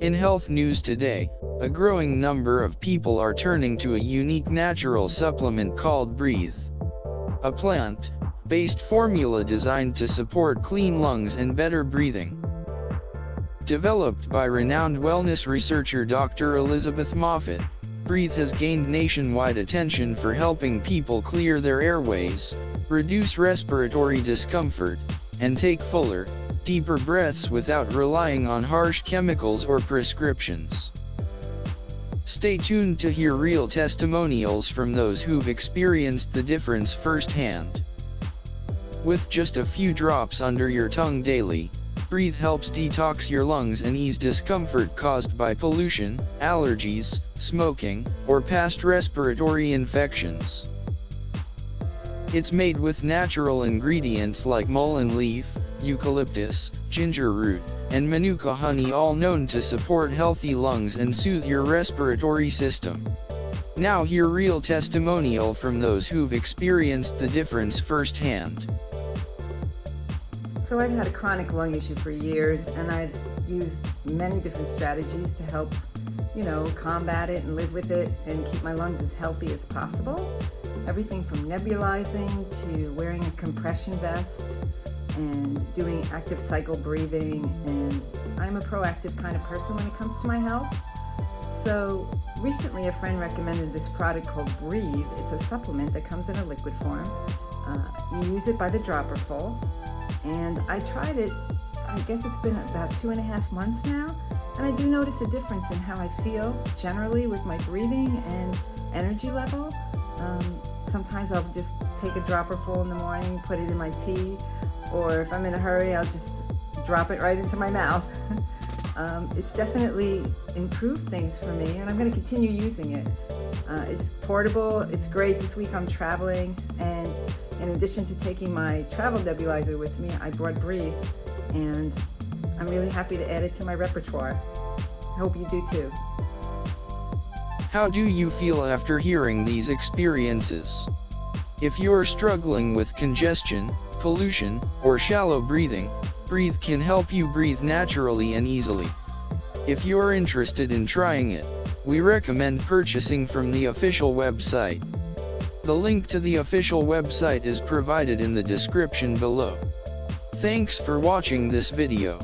In health news today, a growing number of people are turning to a unique natural supplement called Breathe. A plant-based formula designed to support clean lungs and better breathing. Developed by renowned wellness researcher Dr. Elizabeth Moffett, Breathe has gained nationwide attention for helping people clear their airways, reduce respiratory discomfort, and take fuller, deeper breaths without relying on harsh chemicals or prescriptions. Stay tuned to hear real testimonials from those who've experienced the difference firsthand. With just a few drops under your tongue daily, Breathe helps detox your lungs and ease discomfort caused by pollution, allergies, smoking, or past respiratory infections. It's made with natural ingredients like mullein leaf, eucalyptus, ginger root, and manuka honey, all known to support healthy lungs and soothe your respiratory system. Now hear real testimonial from those who've experienced the difference firsthand. So I've had a chronic lung issue for years, and I've used many different strategies to help, combat it and live with it and keep my lungs as healthy as possible. Everything from nebulizing to wearing a compression vest and doing active cycle breathing, and I'm a proactive kind of person when it comes to my health. So recently a friend recommended this product called Breathe. It's a supplement that comes in a liquid form. You use it by the dropper full, and I tried it, I guess it's been about 2.5 months now, and I do notice a difference in how I feel generally with my breathing and energy level. Sometimes I'll just take a dropper full in the morning, put it in my tea, or if I'm in a hurry, I'll just drop it right into my mouth. It's definitely improved things for me, and I'm going to continue using it. It's portable, it's great. This week I'm traveling, and in addition to taking my travel nebulizer with me, I brought Breathe, and I'm really happy to add it to my repertoire. I hope you do too. How do you feel after hearing these experiences? If you're struggling with congestion, pollution, or shallow breathing, Breathe can help you breathe naturally and easily. If you're interested in trying it, we recommend purchasing from the official website. The link to the official website is provided in the description below. Thanks for watching this video.